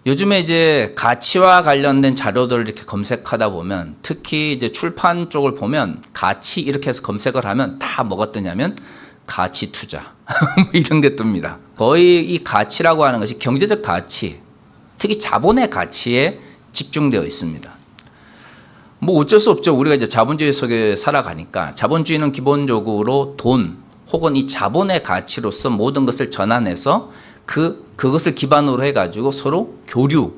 요즘에 이제 가치와 관련된 자료들을 이렇게 검색하다 보면 특히 이제 출판 쪽을 보면 가치 이렇게 해서 검색을 하면 다 뭐가 뜨냐면 가치 투자 뭐 이런 게 뜹니다. 거의 이 가치라고 하는 것이 경제적 가치, 특히 자본의 가치에 집중되어 있습니다. 뭐 어쩔 수 없죠. 우리가 이제 자본주의 속에 살아가니까 자본주의는 기본적으로 돈 혹은 이 자본의 가치로서 모든 것을 전환해서 그것을 기반으로 해가지고 서로 교류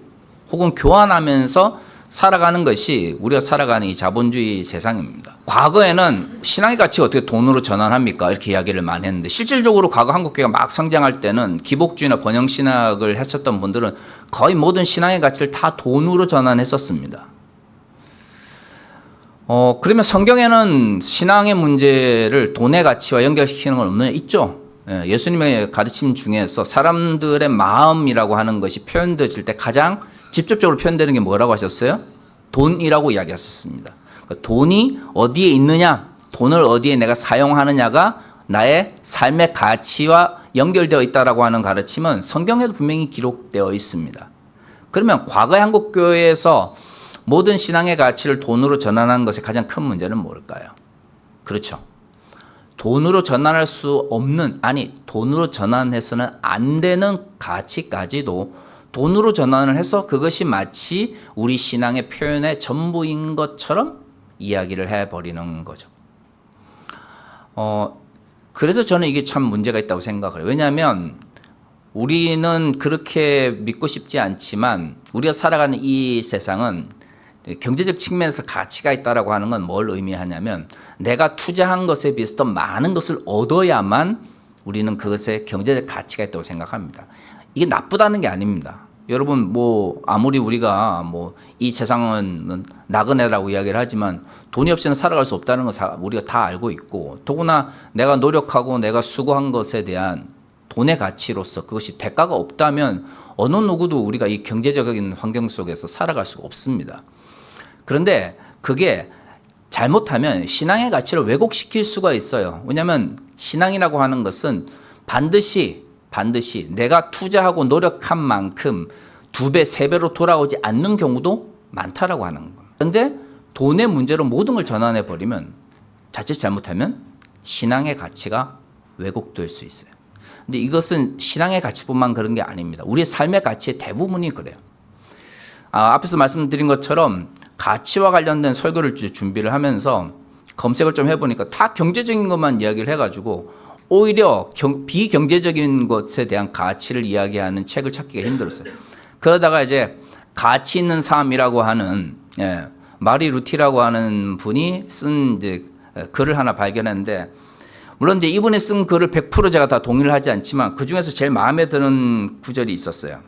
혹은 교환하면서 살아가는 것이 우리가 살아가는 이 자본주의 세상입니다. 과거에는 신앙의 가치가 어떻게 돈으로 전환합니까? 이렇게 이야기를 많이 했는데 실질적으로 과거 한국교회가 막 성장할 때는 기복주의나 번영신학을 했었던 분들은 거의 모든 신앙의 가치를 다 돈으로 전환했었습니다. 그러면 성경에는 신앙의 문제를 돈의 가치와 연결시키는 건 없느냐? 있죠. 예수님의 가르침 중에서 사람들의 마음이라고 하는 것이 표현되질 때 가장 직접적으로 표현되는 게 뭐라고 하셨어요? 돈이라고 이야기하셨습니다. 그러니까 돈이 어디에 있느냐, 돈을 어디에 내가 사용하느냐가 나의 삶의 가치와 연결되어 있다라고 하는 가르침은 성경에도 분명히 기록되어 있습니다. 그러면 과거의 한국교회에서 모든 신앙의 가치를 돈으로 전환한 것의 가장 큰 문제는 뭘까요? 그렇죠. 돈으로 전환할 수 없는, 돈으로 전환해서는 안 되는 가치까지도 돈으로 전환을 해서 그것이 마치 우리 신앙의 표현의 전부인 것처럼 이야기를 해버리는 거죠. 그래서 저는 이게 참 문제가 있다고 생각을 해요. 왜냐하면 우리는 그렇게 믿고 싶지 않지만 우리가 살아가는 이 세상은 경제적 측면에서 가치가 있다라고 하는 건 뭘 의미하냐면 내가 투자한 것에 비해서 더 많은 것을 얻어야만 우리는 그것에 경제적 가치가 있다고 생각합니다. 이게 나쁘다는 게 아닙니다. 여러분 뭐 아무리 우리가 뭐 이 세상은 나그네라고 이야기를 하지만 돈이 없이는 살아갈 수 없다는 거 우리가 다 알고 있고 더구나 내가 노력하고 내가 수고한 것에 대한 돈의 가치로서 그것이 대가가 없다면 어느 누구도 우리가 이 경제적인 환경 속에서 살아갈 수가 없습니다. 그런데 그게 잘못하면 신앙의 가치를 왜곡시킬 수가 있어요. 왜냐하면 신앙이라고 하는 것은 반드시 내가 투자하고 노력한 만큼 2배, 3배로 돌아오지 않는 경우도 많다라고 하는 거예요. 그런데 돈의 문제로 모든 걸 전환해 버리면 자칫 잘못하면 신앙의 가치가 왜곡될 수 있어요. 근데 이것은 신앙의 가치뿐만 그런 게 아닙니다. 우리의 삶의 가치의 대부분이 그래요. 앞에서 말씀드린 것처럼 가치와 관련된 설교를 준비를 하면서 검색을 좀 해보니까 다 경제적인 것만 이야기를 해가지고 오히려 비경제적인 것에 대한 가치를 이야기하는 책을 찾기가 힘들었어요. 그러다가 이제 가치 있는 삶이라고 하는 마리 루티라고 하는 분이 쓴 이제 글을 하나 발견했는데 물론 이제 이분이 쓴 글을 100% 제가 다 동의를 하지 않지만 그 중에서 제일 마음에 드는 구절이 있었어요.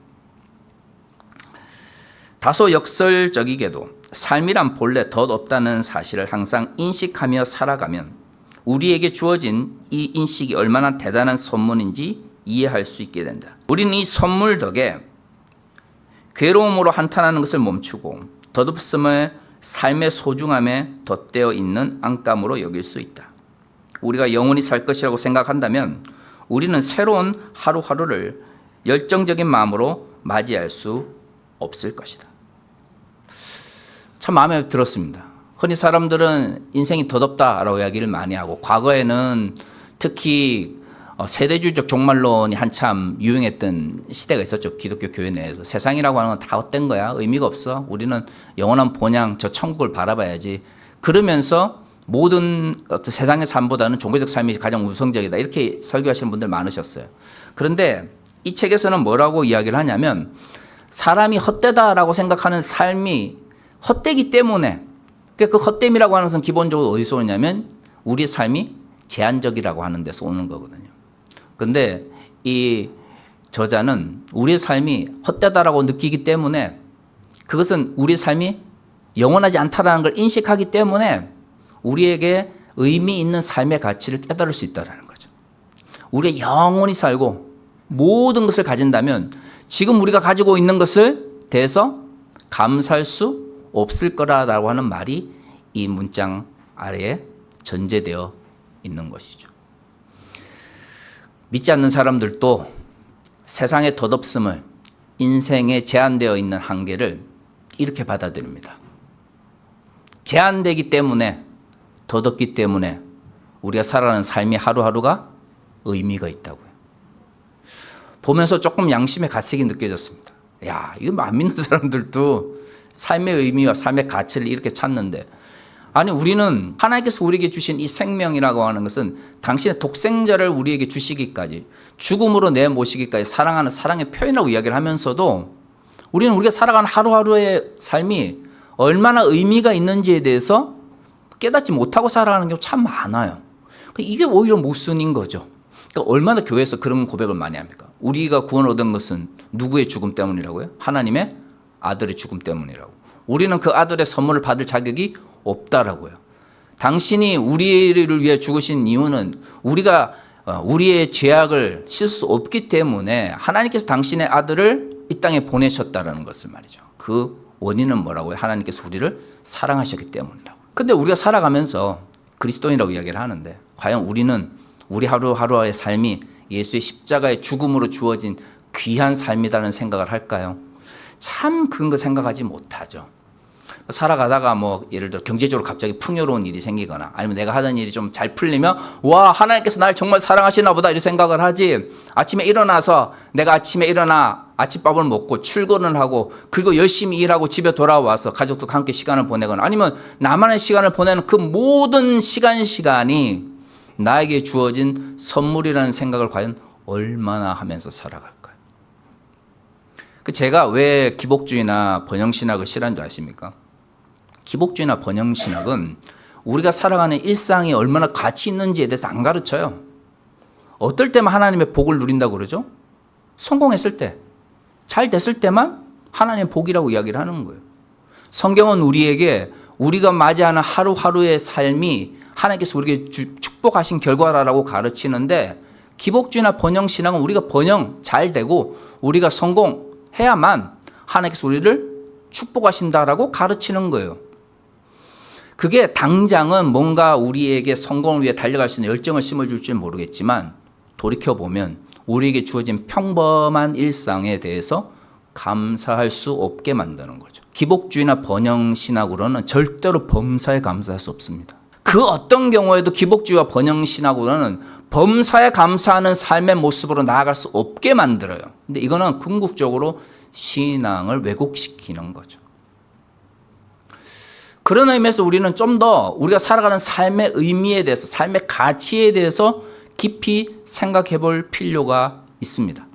다소 역설적이게도 삶이란 본래 덧없다는 사실을 항상 인식하며 살아가면 우리에게 주어진 이 인식이 얼마나 대단한 선물인지 이해할 수 있게 된다. 우리는 이 선물 덕에 괴로움으로 한탄하는 것을 멈추고 덧없음을 삶의 소중함에 덧대어 있는 안감으로 여길 수 있다. 우리가 영원히 살 것이라고 생각한다면 우리는 새로운 하루하루를 열정적인 마음으로 맞이할 수 없을 것이다. 참 마음에 들었습니다. 흔히 사람들은 인생이 덧없다라고 이야기를 많이 하고 과거에는 특히 세대주의적 종말론이 한참 유행했던 시대가 있었죠. 기독교 교회 내에서. 세상이라고 하는 건 다 헛된 거야. 의미가 없어. 우리는 영원한 본향 저 천국을 바라봐야지. 그러면서 모든 세상의 삶보다는 종교적 삶이 가장 우선적이다. 이렇게 설교하시는 분들 많으셨어요. 그런데 이 책에서는 뭐라고 이야기를 하냐면 사람이 헛되다라고 생각하는 삶이 헛되기 때문에 그 헛됨이라고 하는 것은 기본적으로 어디서 오냐면 우리의 삶이 제한적이라고 하는 데서 오는 거거든요. 그런데 이 저자는 우리의 삶이 헛되다라고 느끼기 때문에 그것은 우리의 삶이 영원하지 않다라는 걸 인식하기 때문에 우리에게 의미 있는 삶의 가치를 깨달을 수 있다는 거죠. 우리가 영원히 살고 모든 것을 가진다면 지금 우리가 가지고 있는 것을 대해서 감사할 수 없을 거라고 하는 말이 이 문장 아래에 전제되어 있는 것이죠. 믿지 않는 사람들도 세상의 덧없음을 인생에 제한되어 있는 한계를 이렇게 받아들입니다. 제한되기 때문에, 덧없기 때문에 우리가 살아가는 삶이 하루하루가 의미가 있다고요. 보면서 조금 양심의 가책이 느껴졌습니다. 야, 이거 안 믿는 사람들도 삶의 의미와 삶의 가치를 이렇게 찾는데, 아니 우리는 하나님께서 우리에게 주신 이 생명이라고 하는 것은 당신의 독생자를 우리에게 주시기까지, 죽음으로 내모시기까지 사랑하는 사랑의 표현이라고 이야기를 하면서도 우리는 우리가 살아가는 하루하루의 삶이 얼마나 의미가 있는지에 대해서 깨닫지 못하고 살아가는 경우 참 많아요. 이게 오히려 모순인 거죠. 그러니까 얼마나 교회에서 그런 고백을 많이 합니까? 우리가 구원을 얻은 것은 누구의 죽음 때문이라고요? 하나님의 아들의 죽음 때문이라고. 우리는 그 아들의 선물을 받을 자격이 없다라고요. 당신이 우리를 위해 죽으신 이유는 우리가 우리의 죄악을 씻을 수 없기 때문에 하나님께서 당신의 아들을 이 땅에 보내셨다라는 것을 말이죠. 그 원인은 뭐라고요? 하나님께서 우리를 사랑하셨기 때문이라고. 근데 우리가 살아가면서 그리스도인이라고 이야기를 하는데, 과연 우리는 우리 하루하루의 삶이 예수의 십자가의 죽음으로 주어진 귀한 삶이라는 생각을 할까요? 참 그런 거 생각하지 못하죠. 살아가다가 뭐 예를 들어 경제적으로 갑자기 풍요로운 일이 생기거나, 아니면 내가 하던 일이 좀 잘 풀리면 와, 하나님께서 나를 정말 사랑하시나 보다 이런 생각을 하지, 아침에 일어나서 내가 아침에 일어나 아침밥을 먹고 출근을 하고 그리고 열심히 일하고 집에 돌아와서 가족들과 함께 시간을 보내거나, 아니면 나만의 시간을 보내는 그 모든 시간이 나에게 주어진 선물이라는 생각을 과연 얼마나 하면서 살아갈까요? 제가 왜 기복주의나 번영신학을 싫어하는 줄 아십니까? 기복주의나 번영신학은 우리가 살아가는 일상이 얼마나 가치 있는지에 대해서 안 가르쳐요. 어떨 때만 하나님의 복을 누린다고 그러죠? 성공했을 때, 잘 됐을 때만 하나님의 복이라고 이야기를 하는 거예요. 성경은 우리에게 우리가 맞이하는 하루하루의 삶이 하나님께서 우리에게 축복하신 결과라고 가르치는데, 기복주의나 번영신학은 우리가 번영 잘 되고 우리가 성공해야만 하나님께서 우리를 축복하신다라고 가르치는 거예요. 그게 당장은 뭔가 우리에게 성공을 위해 달려갈 수 있는 열정을 심어줄지는 모르겠지만, 돌이켜보면 우리에게 주어진 평범한 일상에 대해서 감사할 수 없게 만드는 거죠. 기복주의나 번영신학으로는 절대로 범사에 감사할 수 없습니다. 그 어떤 경우에도 기복주의와 번영신학으로는 범사에 감사하는 삶의 모습으로 나아갈 수 없게 만들어요. 근데 이거는 궁극적으로 신앙을 왜곡시키는 거죠. 그런 의미에서 우리는 좀 더 우리가 살아가는 삶의 의미에 대해서, 삶의 가치에 대해서 깊이 생각해 볼 필요가 있습니다.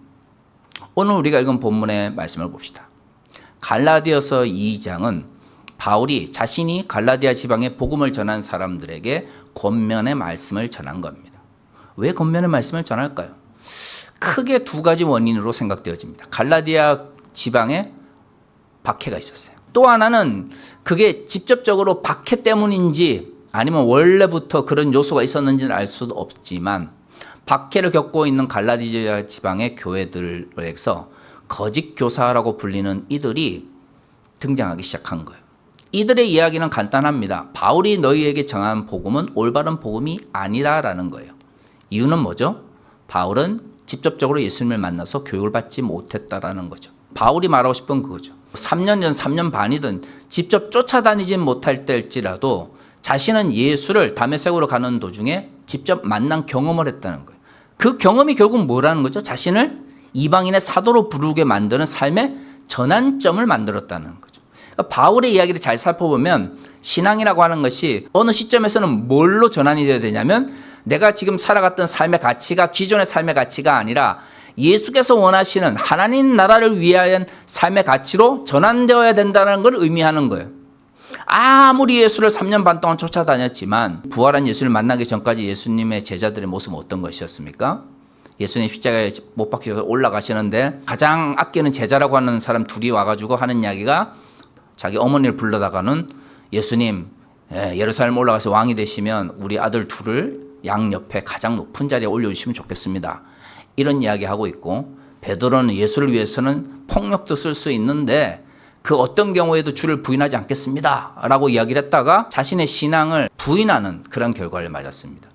오늘 우리가 읽은 본문의 말씀을 봅시다. 갈라디아서 2장은 바울이 자신이 갈라디아 지방에 복음을 전한 사람들에게 권면의 말씀을 전한 겁니다. 왜 권면의 말씀을 전할까요? 크게 두 가지 원인으로 생각되어집니다. 갈라디아 지방에 박해가 있었어요. 또 하나는 그게 직접적으로 박해 때문인지 아니면 원래부터 그런 요소가 있었는지는 알 수도 없지만, 박해를 겪고 있는 갈라디아 지방의 교회들에서 거짓 교사라고 불리는 이들이 등장하기 시작한 거예요. 이들의 이야기는 간단합니다. 바울이 너희에게 정한 복음은 올바른 복음이 아니다라는 거예요. 이유는 뭐죠? 바울은 직접적으로 예수님을 만나서 교육을 받지 못했다라는 거죠. 바울이 말하고 싶은 그거죠. 3년 전, 3년 반이든 직접 쫓아다니진 못할 때일지라도 자신은 예수를 다메섹으로 가는 도중에 직접 만난 경험을 했다는 거예요. 그 경험이 결국 뭐라는 거죠? 자신을 이방인의 사도로 부르게 만드는 삶의 전환점을 만들었다는 거죠. 그러니까 바울의 이야기를 잘 살펴보면 신앙이라고 하는 것이 어느 시점에서는 뭘로 전환이 되어야 되냐면, 내가 지금 살아갔던 삶의 가치가 기존의 삶의 가치가 아니라 예수께서 원하시는 하나님 나라를 위하여 삶의 가치로 전환되어야 된다는 걸 의미하는 거예요. 아무리 예수를 3년 반 동안 쫓아다녔지만 부활한 예수를 만나기 전까지 예수님의 제자들의 모습은 어떤 것이었습니까? 예수님 십자가에 못 박혀서 올라가시는데 가장 아끼는 제자라고 하는 사람 둘이 와가지고 하는 이야기가, 자기 어머니를 불러다가는 예수님, 예루살렘 올라가서 왕이 되시면 우리 아들 둘을 양 옆에 가장 높은 자리에 올려주시면 좋겠습니다. 이런 이야기하고 있고, 베드로는 예수를 위해서는 폭력도 쓸 수 있는데 그 어떤 경우에도 주를 부인하지 않겠습니다 라고 이야기를 했다가 자신의 신앙을 부인하는 그런 결과를 맞았습니다.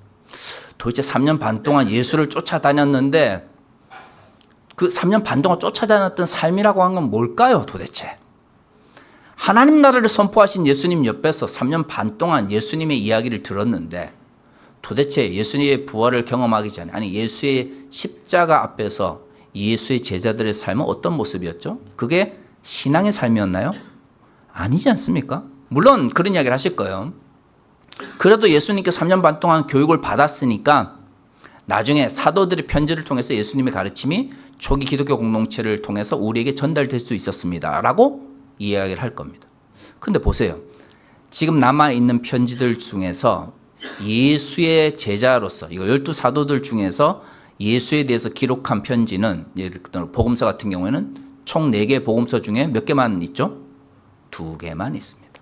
도대체 3년 반 동안 예수를 쫓아다녔는데 그 3년 반 동안 쫓아다녔던 삶이라고 한 건 뭘까요, 도대체? 하나님 나라를 선포하신 예수님 옆에서 3년 반 동안 예수님의 이야기를 들었는데 도대체 예수님의 부활을 경험하기 전에, 아니 예수의 십자가 앞에서 예수의 제자들의 삶은 어떤 모습이었죠? 그게 신앙의 삶이었나요? 아니지 않습니까? 물론 그런 이야기를 하실 거예요. 그래도 예수님께 3년 반 동안 교육을 받았으니까 나중에 사도들의 편지를 통해서 예수님의 가르침이 초기 기독교 공동체를 통해서 우리에게 전달될 수 있었습니다 라고 이야기를 할 겁니다. 근데 보세요. 지금 남아있는 편지들 중에서 예수의 제자로서, 이거 12사도들 중에서 예수에 대해서 기록한 편지는, 예를 들어 복음서 같은 경우에는 총 4개 복음서 중에 몇 개만 있죠? 2개만 있습니다.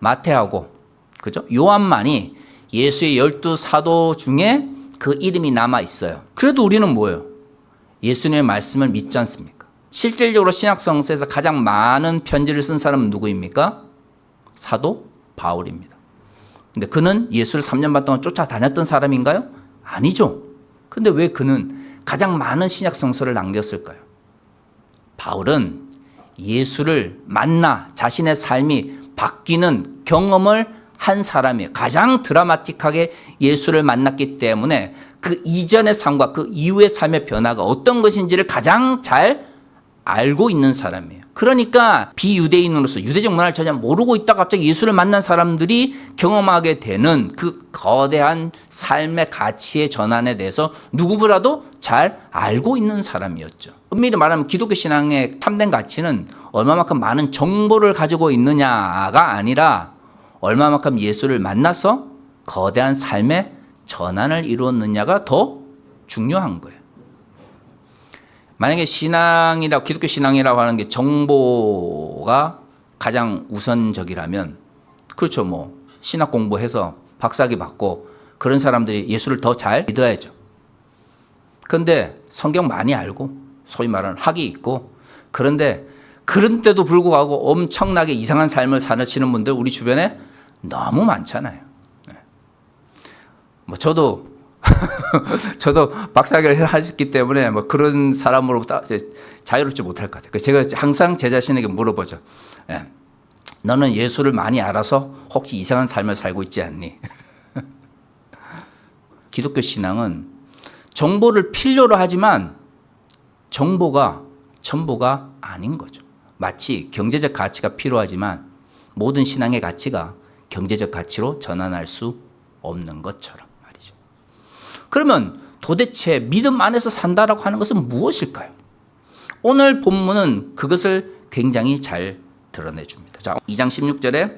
마태하고, 그죠? 요한만이 예수의 12사도 중에 그 이름이 남아 있어요. 그래도 우리는 뭐예요? 예수님의 말씀을 믿지 않습니까? 실질적으로 신약 성서에서 가장 많은 편지를 쓴 사람은 누구입니까? 사도 바울입니다. 근데 그는 예수를 3년 반 동안 쫓아다녔던 사람인가요? 아니죠. 근데 왜 그는 가장 많은 신약 성서를 남겼을까요? 바울은 예수를 만나 자신의 삶이 바뀌는 경험을 한 사람이에요. 가장 드라마틱하게 예수를 만났기 때문에 그 이전의 삶과 그 이후의 삶의 변화가 어떤 것인지를 가장 잘 알고 있는 사람이에요. 그러니까 비유대인으로서 유대적 문화를 전혀 모르고 있다가 갑자기 예수를 만난 사람들이 경험하게 되는 그 거대한 삶의 가치의 전환에 대해서 누구보다도 잘 알고 있는 사람이었죠. 엄밀히 말하면 기독교 신앙의 참된 가치는 얼마만큼 많은 정보를 가지고 있느냐가 아니라 얼마만큼 예수를 만나서 거대한 삶의 전환을 이루었느냐가 더 중요한 거예요. 만약에 신앙이라고, 기독교 신앙이라고 하는 게 정보가 가장 우선적이라면, 그렇죠. 뭐 신학 공부해서 박사학위 받고 그런 사람들이 예수를 더 잘 믿어야죠. 그런데 성경 많이 알고 소위 말하는 학위 있고, 그런데 그런데도 불구하고 엄청나게 이상한 삶을 사시는 분들 우리 주변에 너무 많잖아요. 뭐 저도 박사학위를 하셨기 때문에 뭐 그런 사람으로부터 자유롭지 못할 것 같아요. 제가 항상 제 자신에게 물어보죠. 너는 예수를 많이 알아서 혹시 이상한 삶을 살고 있지 않니? 기독교 신앙은 정보를 필요로 하지만 정보가 전부가 아닌 거죠. 마치 경제적 가치가 필요하지만 모든 신앙의 가치가 경제적 가치로 전환할 수 없는 것처럼 말이죠. 그러면 도대체 믿음 안에서 산다라고 하는 것은 무엇일까요? 오늘 본문은 그것을 굉장히 잘 드러내줍니다. 자, 2장 16절에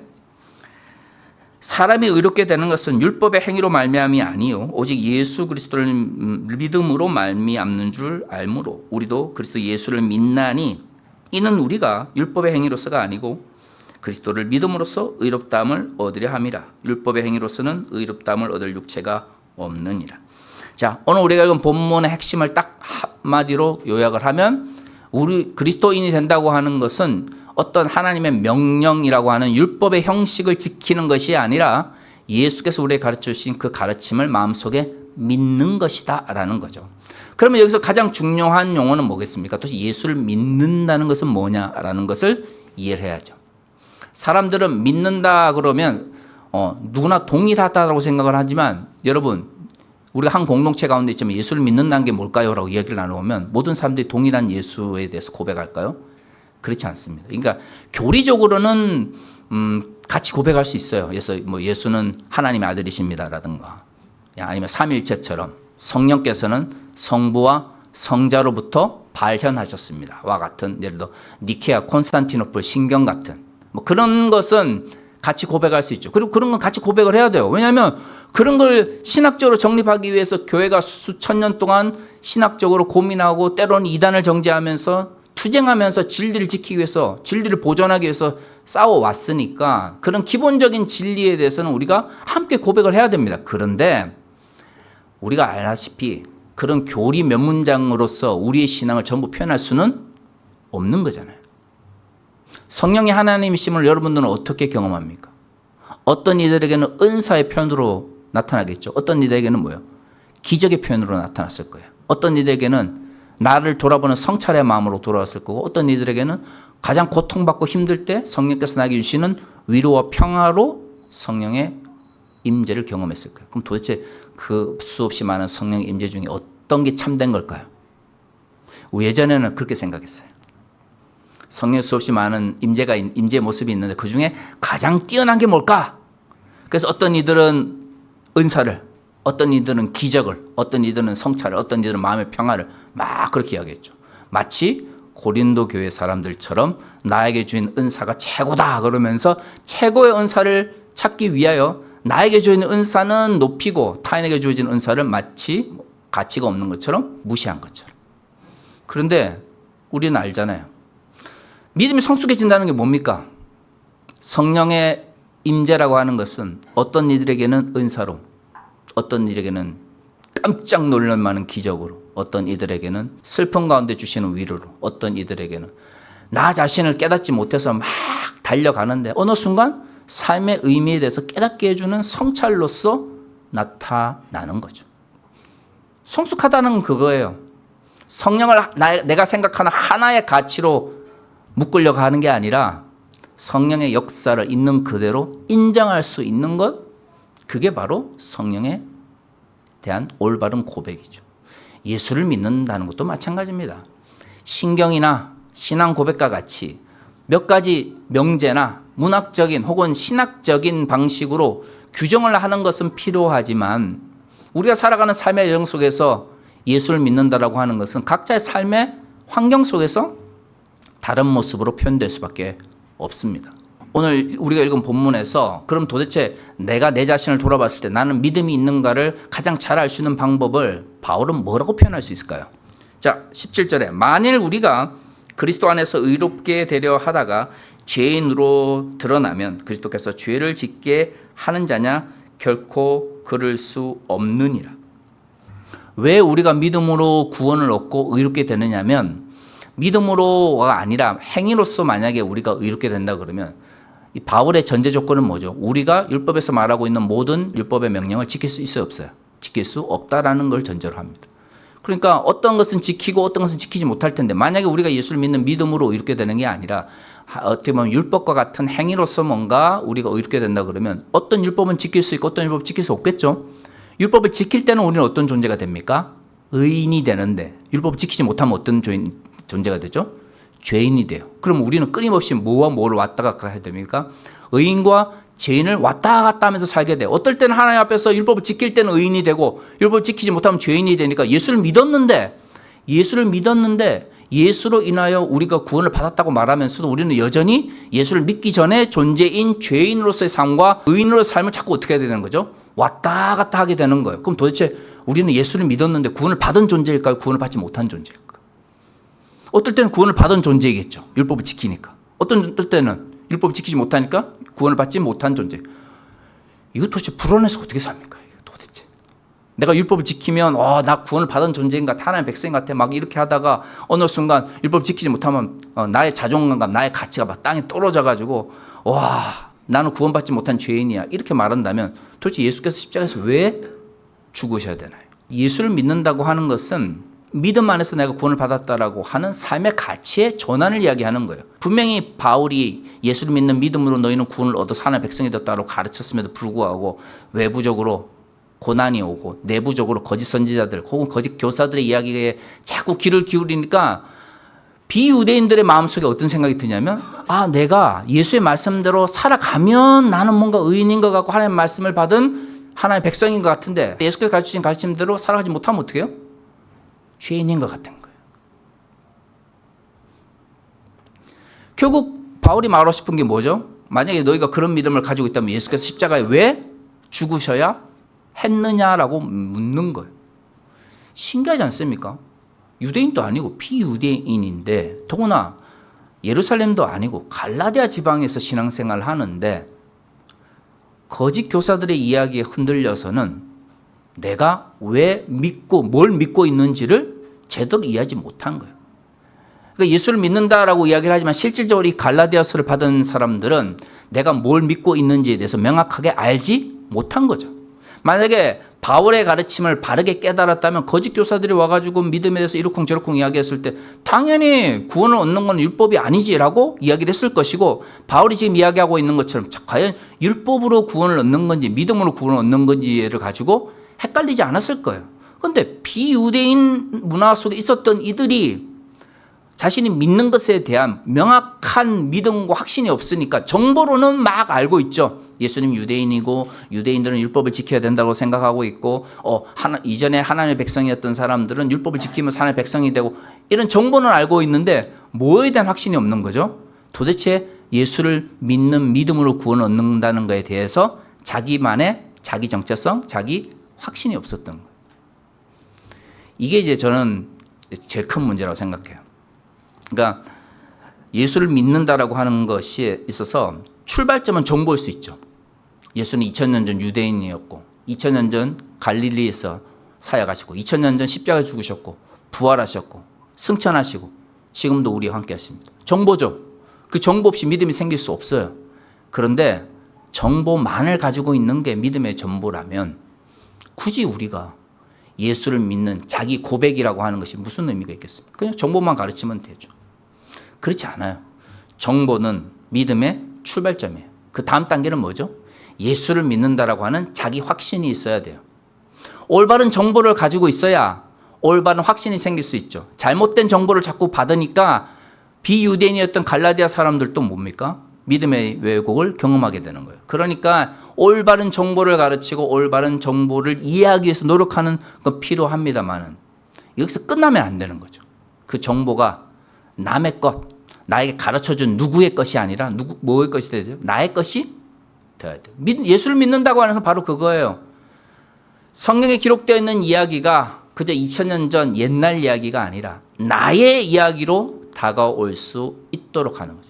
사람이 의롭게 되는 것은 율법의 행위로 말미암이 아니요 오직 예수 그리스도를 믿음으로 말미암는 줄 알므로 우리도 그리스도 예수를 믿나니 이는 우리가 율법의 행위로서가 아니고 그리스도를 믿음으로써 의롭다함을 얻으려 함이라. 율법의 행위로서는 의롭다함을 얻을 육체가 없느니라. 자, 오늘 우리가 읽은 본문의 핵심을 딱 한마디로 요약을 하면, 우리 그리스도인이 된다고 하는 것은 어떤 하나님의 명령이라고 하는 율법의 형식을 지키는 것이 아니라 예수께서 우리에게 가르쳐 주신 그 가르침을 마음속에 믿는 것이다 라는 거죠. 그러면 여기서 가장 중요한 용어는 뭐겠습니까? 도대체 예수를 믿는다는 것은 뭐냐라는 것을 이해를 해야죠. 사람들은 믿는다 그러면 누구나 동일하다고 생각을 하지만, 여러분 우리가 한 공동체 가운데 있지만 예수를 믿는다는 게 뭘까요? 라고 이야기를 나눠보면 모든 사람들이 동일한 예수에 대해서 고백할까요? 그렇지 않습니다. 그러니까 교리적으로는 같이 고백할 수 있어요. 그래서 뭐 예수는 하나님의 아들이십니다라든가, 아니면 삼일체처럼 성령께서는 성부와 성자로부터 발현하셨습니다 와 같은, 예를 들어 니케아 콘스탄티노플 신경 같은 뭐 그런 것은 같이 고백할 수 있죠. 그리고 그런 건 같이 고백을 해야 돼요. 왜냐하면 그런 걸 신학적으로 정립하기 위해서 교회가 수천 년 동안 신학적으로 고민하고 때로는 이단을 정죄하면서 투쟁하면서 진리를 지키기 위해서, 진리를 보존하기 위해서 싸워왔으니까 그런 기본적인 진리에 대해서는 우리가 함께 고백을 해야 됩니다. 그런데 우리가 알다시피 그런 교리 몇 문장으로서 우리의 신앙을 전부 표현할 수는 없는 거잖아요. 성령이 하나님이심을 여러분들은 어떻게 경험합니까? 어떤 이들에게는 은사의 표현으로 나타나겠죠. 어떤 이들에게는 뭐예요? 기적의 표현으로 나타났을 거예요. 어떤 이들에게는 나를 돌아보는 성찰의 마음으로 돌아왔을 거고, 어떤 이들에게는 가장 고통받고 힘들 때 성령께서 나에게 주시는 위로와 평화로 성령의 임재를 경험했을 거예요. 그럼 도대체 그 수없이 많은 성령의 임재 중에 어떤 게 참된 걸까요? 예전에는 그렇게 생각했어요. 성령 수없이 많은 임재의 모습이 있는데 그 중에 가장 뛰어난 게 뭘까? 그래서 어떤 이들은 은사를, 어떤 이들은 기적을, 어떤 이들은 성찰을, 어떤 이들은 마음의 평화를 막 그렇게 이야기했죠. 마치 고린도 교회 사람들처럼 나에게 주인 은사가 최고다 그러면서 최고의 은사를 찾기 위하여 나에게 주어진 은사는 높이고 타인에게 주어진 은사를 마치 가치가 없는 것처럼 무시한 것처럼. 그런데 우리는 알잖아요. 믿음이 성숙해진다는 게 뭡니까? 성령의 임재라고 하는 것은 어떤 이들에게는 은사로, 어떤 이들에게는 깜짝 놀랄 만한 기적으로, 어떤 이들에게는 슬픔 가운데 주시는 위로로, 어떤 이들에게는 나 자신을 깨닫지 못해서 막 달려가는데 어느 순간 삶의 의미에 대해서 깨닫게 해주는 성찰로서 나타나는 거죠. 성숙하다는 건 그거예요. 성령을 내가 생각하는 하나의 가치로 묶으려고 하는 게 아니라 성령의 역사를 있는 그대로 인정할 수 있는 것, 그게 바로 성령에 대한 올바른 고백이죠. 예수를 믿는다는 것도 마찬가지입니다. 신경이나 신앙 고백과 같이 몇 가지 명제나 문학적인 혹은 신학적인 방식으로 규정을 하는 것은 필요하지만 우리가 살아가는 삶의 여정 속에서 예수를 믿는다라고 하는 것은 각자의 삶의 환경 속에서 다른 모습으로 표현될 수밖에 없습니다. 오늘 우리가 읽은 본문에서 그럼 도대체 내가 내 자신을 돌아봤을 때 나는 믿음이 있는가를 가장 잘 알 수 있는 방법을 바울은 뭐라고 표현할 수 있을까요? 자, 17절에 만일 우리가 그리스도 안에서 의롭게 되려 하다가 죄인으로 드러나면 그리스도께서 죄를 짓게 하는 자냐? 결코 그럴 수 없느니라. 왜 우리가 믿음으로 구원을 얻고 의롭게 되느냐면 믿음으로가 아니라 행위로서 만약에 우리가 의롭게 된다 그러면 이 바울의 전제 조건은 뭐죠? 우리가 율법에서 말하고 있는 모든 율법의 명령을 지킬 수 있어요, 없어요? 지킬 수 없다라는 걸 전제로 합니다. 그러니까 어떤 것은 지키고 어떤 것은 지키지 못할 텐데 만약에 우리가 예수를 믿는 믿음으로 의롭게 되는 게 아니라 어떻게 보면 율법과 같은 행위로서 뭔가 우리가 의롭게 된다 그러면 어떤 율법은 지킬 수 있고 어떤 율법은 지킬 수 없겠죠. 율법을 지킬 때는 우리는 어떤 존재가 됩니까? 의인이 되는데 율법을 지키지 못하면 어떤 존재가 되죠? 죄인이 돼요. 그럼 우리는 끊임없이 뭐와 뭐를 왔다 갔다 해야 됩니까? 의인과 죄인을 왔다 갔다 하면서 살게 돼요. 어떨 때는 하나님 앞에서 율법을 지킬 때는 의인이 되고 율법을 지키지 못하면 죄인이 되니까 예수를 믿었는데 예수로 인하여 우리가 구원을 받았다고 말하면서도 우리는 여전히 예수를 믿기 전에 존재인 죄인으로서의 삶과 의인으로서의 삶을 자꾸 어떻게 해야 되는 거죠? 왔다 갔다 하게 되는 거예요. 그럼 도대체 우리는 예수를 믿었는데 구원을 받은 존재일까요? 구원을 받지 못한 존재일까요? 어떨 때는 구원을 받은 존재이겠죠. 율법을 지키니까. 어떤 때는 율법을 지키지 못하니까 구원을 받지 못한 존재. 이거 도대체 불안해서 어떻게 삽니까? 이거 도대체. 내가 율법을 지키면 나 구원을 받은 존재인 것 같아. 하나님의 백성 같아. 막 이렇게 하다가 어느 순간 율법을 지키지 못하면 나의 자존감, 나의 가치가 막 땅에 떨어져가지고 나는 구원받지 못한 죄인이야. 이렇게 말한다면 도대체 예수께서 십자가에서 왜 죽으셔야 되나요? 예수를 믿는다고 하는 것은 믿음 안에서 내가 구원을 받았다라고 하는 삶의 가치의 전환을 이야기하는 거예요. 분명히 바울이 예수를 믿는 믿음으로 너희는 구원을 얻어서 하나님의 백성이 됐다고 가르쳤음에도 불구하고 외부적으로 고난이 오고 내부적으로 거짓 선지자들 혹은 거짓 교사들의 이야기에 자꾸 귀를 기울이니까 비유대인들의 마음속에 어떤 생각이 드냐면 내가 예수의 말씀대로 살아가면 나는 뭔가 의인인 것 같고 하나님의 말씀을 받은 하나님의 백성인 것 같은데 예수께서 가르치신 가르침대로 살아가지 못하면 어떻게 해요? 죄인인 것 같은 거예요. 결국 바울이 말하고 싶은 게 뭐죠? 만약에 너희가 그런 믿음을 가지고 있다면 예수께서 십자가에 왜 죽으셔야 했느냐라고 묻는 거예요. 신기하지 않습니까? 유대인도 아니고 비유대인인데 더구나 예루살렘도 아니고 갈라디아 지방에서 신앙생활을 하는데 거짓 교사들의 이야기에 흔들려서는 내가 왜 믿고 뭘 믿고 있는지를 제대로 이해하지 못한 거예요. 그러니까 예수를 믿는다라고 이야기를 하지만 실질적으로 이 갈라디아서를 받은 사람들은 내가 뭘 믿고 있는지에 대해서 명확하게 알지 못한 거죠. 만약에 바울의 가르침을 바르게 깨달았다면 거짓 교사들이 와가지고 믿음에 대해서 이러쿵저러쿵 이야기했을 때 당연히 구원을 얻는 건 율법이 아니지라고 이야기를 했을 것이고, 바울이 지금 이야기하고 있는 것처럼 과연 율법으로 구원을 얻는 건지 믿음으로 구원을 얻는 건지를 가지고 헷갈리지 않았을 거예요. 그런데 비유대인 문화 속에 있었던 이들이 자신이 믿는 것에 대한 명확한 믿음과 확신이 없으니까 정보로는 막 알고 있죠. 예수님 유대인이고 유대인들은 율법을 지켜야 된다고 생각하고 있고, 이전에 하나님의 백성이었던 사람들은 율법을 지키면서 하나님의 백성이 되고, 이런 정보는 알고 있는데 뭐에 대한 확신이 없는 거죠. 도대체 예수를 믿는 믿음으로 구원을 얻는다는 것에 대해서 자기만의 자기 정체성, 자기 확신이 없었던 거예요. 이게 이제 저는 제일 큰 문제라고 생각해요. 그러니까 예수를 믿는다라고 하는 것이 있어서 출발점은 정보일 수 있죠. 예수는 2000년 전 유대인이었고 2000년 전 갈릴리에서 사역하시고 2000년 전 십자가에 죽으셨고 부활하셨고 승천하시고 지금도 우리와 함께 하십니다. 정보죠. 그 정보 없이 믿음이 생길 수 없어요. 그런데 정보만을 가지고 있는 게 믿음의 전부라면 굳이 우리가 예수를 믿는 자기 고백이라고 하는 것이 무슨 의미가 있겠습니까? 그냥 정보만 가르치면 되죠. 그렇지 않아요. 정보는 믿음의 출발점이에요. 그 다음 단계는 뭐죠? 예수를 믿는다라고 하는 자기 확신이 있어야 돼요. 올바른 정보를 가지고 있어야 올바른 확신이 생길 수 있죠. 잘못된 정보를 자꾸 받으니까 비유대인이었던 갈라디아 사람들도 뭡니까? 믿음의 왜곡을 경험하게 되는 거예요. 그러니까 올바른 정보를 가르치고 올바른 정보를 이해하기 위해서 노력하는 건 필요합니다만은 여기서 끝나면 안 되는 거죠. 그 정보가 남의 것, 나에게 가르쳐준 누구의 것이 아니라 뭐의 것이 되죠? 나의 것이 되어야 돼요. 예수를 믿는다고 하는 것은 바로 그거예요. 성경에 기록되어 있는 이야기가 그저 2000년 전 옛날 이야기가 아니라 나의 이야기로 다가올 수 있도록 하는 거죠.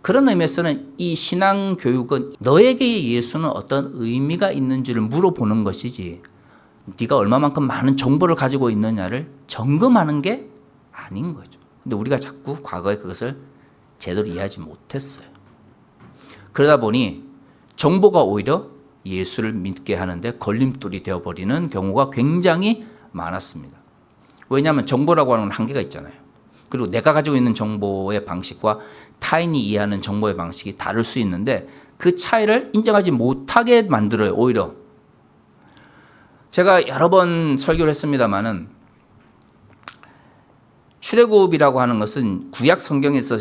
그런 의미에서는 이 신앙교육은 너에게 예수는 어떤 의미가 있는지를 물어보는 것이지 네가 얼마만큼 많은 정보를 가지고 있느냐를 점검하는 게 아닌 거죠. 근데 우리가 자꾸 과거에 그것을 제대로 이해하지 못했어요. 그러다 보니 정보가 오히려 예수를 믿게 하는데 걸림돌이 되어버리는 경우가 굉장히 많았습니다. 왜냐하면 정보라고 하는 건 한계가 있잖아요. 그리고 내가 가지고 있는 정보의 방식과 타인이 이해하는 정보의 방식이 다를 수 있는데 그 차이를 인정하지 못하게 만들어요. 오히려 제가 여러 번 설교를 했습니다마는 출애굽이라고 하는 것은 구약 성경에서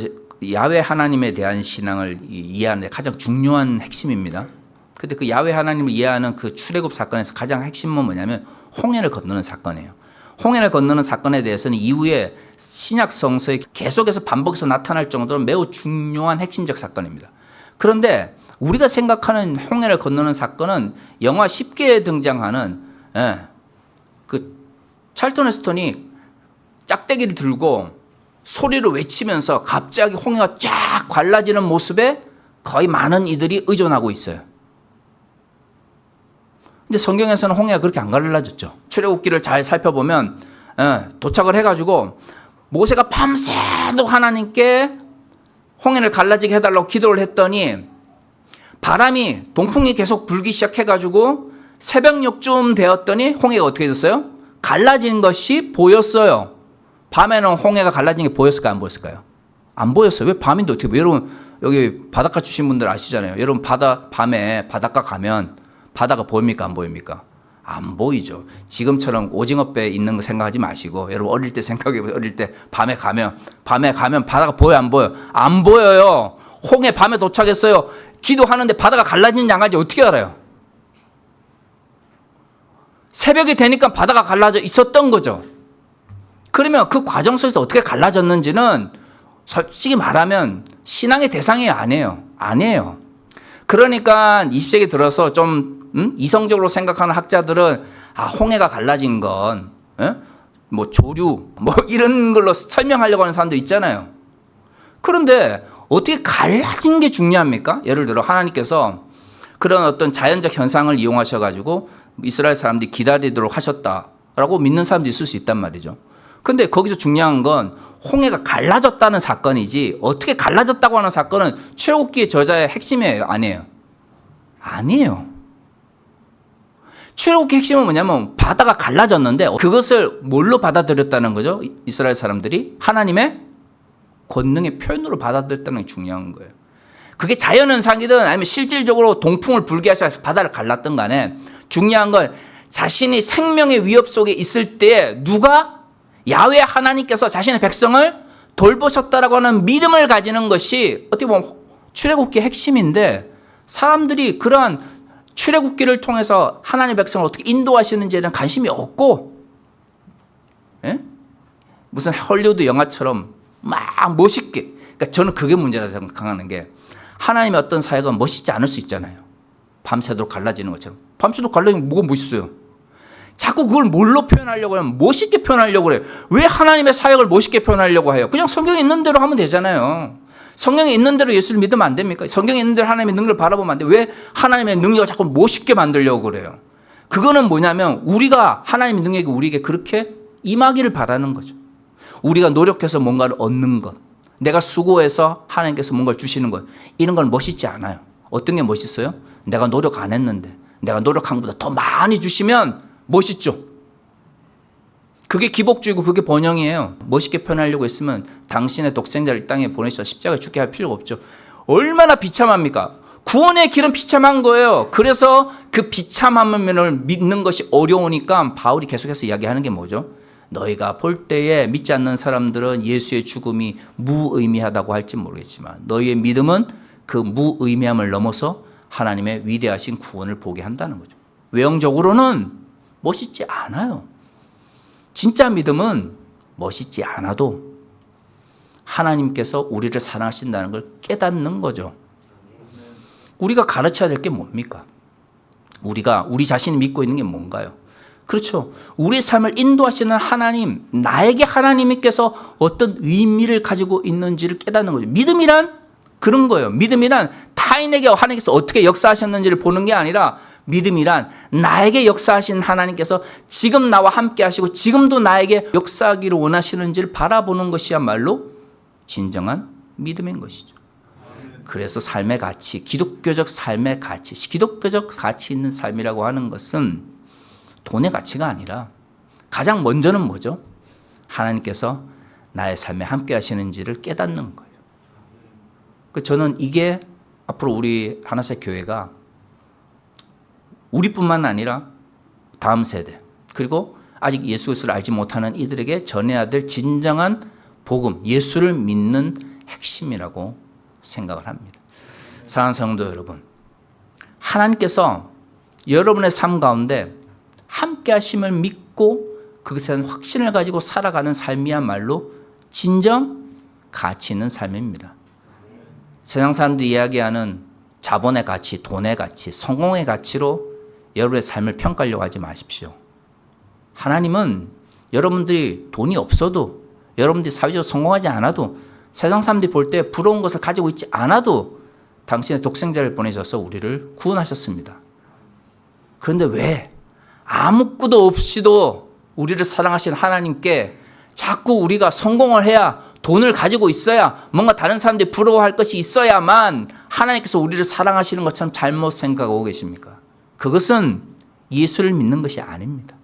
야훼 하나님에 대한 신앙을 이해하는 데 가장 중요한 핵심입니다. 근데 그 야훼 하나님을 이해하는 그 출애굽 사건에서 가장 핵심은 뭐냐면 홍해를 건너는 사건이에요. 홍해를 건너는 사건에 대해서는 이후에 신약 성서에 계속해서 반복해서 나타날 정도로 매우 중요한 핵심적 사건입니다. 그런데 우리가 생각하는 홍해를 건너는 사건은 영화 10개에 등장하는 그 찰턴 헤스턴이 짝대기를 들고 소리를 외치면서 갑자기 홍해가 쫙 갈라지는 모습에 거의 많은 이들이 의존하고 있어요. 근데 성경에서는 홍해가 그렇게 안 갈라졌죠. 출애굽기를 잘 살펴보면 도착을 해가지고 모세가 밤새도록 하나님께 홍해를 갈라지게 해달라고 기도를 했더니 바람이 동풍이 계속 불기 시작해가지고 새벽녘쯤 되었더니 홍해가 어떻게 됐어요? 갈라진 것이 보였어요. 밤에는 홍해가 갈라진 게 보였을까요? 안 보였을까요? 안 보였어요. 왜 밤인데 어떻게 보여요? 여러분 여기 바닷가 주신 분들 아시잖아요. 여러분 밤에 바닷가 가면 바다가 보입니까? 안 보입니까? 안 보이죠. 지금처럼 오징어배 있는 거 생각하지 마시고 여러분 어릴 때 생각해보세요. 어릴 때 밤에 가면 바다가 보여요? 안 보여요? 안 보여요. 홍해 밤에 도착했어요. 기도하는데 바다가 갈라진 양아지 어떻게 알아요? 새벽이 되니까 바다가 갈라져 있었던 거죠. 그러면 그 과정 속에서 어떻게 갈라졌는지는 솔직히 말하면 신앙의 대상이 아니에요. 그러니까 20세기 들어서 좀 이성적으로 생각하는 학자들은 홍해가 갈라진 건 뭐 조류 뭐 이런 걸로 설명하려고 하는 사람도 있잖아요. 그런데 어떻게 갈라진 게 중요합니까? 예를 들어 하나님께서 그런 어떤 자연적 현상을 이용하셔가지고 이스라엘 사람들이 기다리도록 하셨다라고 믿는 사람도 있을 수 있단 말이죠. 근데 거기서 중요한 건 홍해가 갈라졌다는 사건이지 어떻게 갈라졌다고 하는 사건은 출애굽기의 저자의 핵심이에요? 아니에요. 출애굽기 핵심은 뭐냐면 바다가 갈라졌는데 그것을 뭘로 받아들였다는 거죠? 이스라엘 사람들이 하나님의 권능의 표현으로 받아들였다는 게 중요한 거예요. 그게 자연현상이든 아니면 실질적으로 동풍을 불게 하셔서 바다를 갈랐든 간에 중요한 건 자신이 생명의 위협 속에 있을 때 누가 야훼 하나님께서 자신의 백성을 돌보셨다라고 하는 믿음을 가지는 것이 어떻게 보면 출애굽기의 핵심인데 사람들이 그러한 출애굽기를 통해서 하나님의 백성을 어떻게 인도하시는지에 대한 관심이 없고 예? 무슨 헐리우드 영화처럼 막 멋있게 그러니까 저는 그게 문제라고 생각하는 게 하나님의 어떤 사역은 멋있지 않을 수 있잖아요. 밤새도록 갈라지는 것처럼. 밤새도록 갈라지면 뭐가 멋있어요. 자꾸 그걸 뭘로 표현하려고 하면 멋있게 표현하려고 그래요. 왜 하나님의 사역을 멋있게 표현하려고 해요? 그냥 성경에 있는 대로 하면 되잖아요. 성경에 있는 대로 예수를 믿으면 안 됩니까? 성경에 있는 대로 하나님의 능력을 바라보면 안 돼요. 왜 하나님의 능력을 자꾸 멋있게 만들려고 그래요? 그거는 뭐냐면 우리가 하나님의 능력이 우리에게 그렇게 임하기를 바라는 거죠. 우리가 노력해서 뭔가를 얻는 것, 내가 수고해서 하나님께서 뭔가를 주시는 것, 이런 건 멋있지 않아요. 어떤 게 멋있어요? 내가 노력 안 했는데 내가 노력한 것보다 더 많이 주시면 멋있죠. 그게 기복주의고 그게 번영이에요. 멋있게 표현하려고 했으면 당신의 독생자를 이 땅에 보내셔서 십자가에 죽게 할 필요가 없죠. 얼마나 비참합니까? 구원의 길은 비참한 거예요. 그래서 그 비참함을 믿는 것이 어려우니까 바울이 계속해서 이야기하는 게 뭐죠? 너희가 볼 때에 믿지 않는 사람들은 예수의 죽음이 무의미하다고 할지 모르겠지만 너희의 믿음은 그 무의미함을 넘어서 하나님의 위대하신 구원을 보게 한다는 거죠. 외형적으로는 멋있지 않아요. 진짜 믿음은 멋있지 않아도 하나님께서 우리를 사랑하신다는 걸 깨닫는 거죠. 우리가 가르쳐야 될 게 뭡니까? 우리가 우리 자신이 믿고 있는 게 뭔가요? 그렇죠. 우리의 삶을 인도하시는 하나님, 나에게 하나님께서 어떤 의미를 가지고 있는지를 깨닫는 거죠. 믿음이란 그런 거예요. 믿음이란 타인에게 하나님께서 어떻게 역사하셨는지를 보는 게 아니라 믿음이란 나에게 역사하신 하나님께서 지금 나와 함께 하시고 지금도 나에게 역사하기를 원하시는지를 바라보는 것이야말로 진정한 믿음인 것이죠. 그래서 삶의 가치, 기독교적 삶의 가치, 기독교적 가치 있는 삶이라고 하는 것은 돈의 가치가 아니라 가장 먼저는 뭐죠? 하나님께서 나의 삶에 함께 하시는지를 깨닫는 거예요. 저는 이게 앞으로 우리 하나씩 교회가 우리뿐만 아니라 다음 세대 그리고 아직 예수 그리스도를 알지 못하는 이들에게 전해야 될 진정한 복음, 예수를 믿는 핵심이라고 생각을 합니다. 사랑하는 성도 여러분, 하나님께서 여러분의 삶 가운데 함께 하심을 믿고 그것에 대한 확신을 가지고 살아가는 삶이야말로 진정 가치 있는 삶입니다. 세상 사람들이 이야기하는 자본의 가치, 돈의 가치, 성공의 가치로 여러분의 삶을 평가하려고 하지 마십시오. 하나님은 여러분들이 돈이 없어도 여러분들이 사회적으로 성공하지 않아도 세상 사람들이 볼 때 부러운 것을 가지고 있지 않아도 당신의 독생자를 보내셔서 우리를 구원하셨습니다. 그런데 왜 아무것도 없이도 우리를 사랑하신 하나님께 자꾸 우리가 성공을 해야 돈을 가지고 있어야 뭔가 다른 사람들이 부러워할 것이 있어야만 하나님께서 우리를 사랑하시는 것처럼 잘못 생각하고 계십니까? 그것은 예수를 믿는 것이 아닙니다.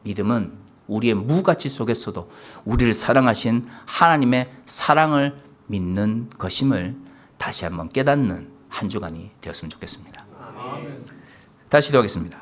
믿음은 우리의 무가치 속에서도 우리를 사랑하신 하나님의 사랑을 믿는 것임을 다시 한번 깨닫는 한 주간이 되었으면 좋겠습니다. 다시 기도하겠습니다.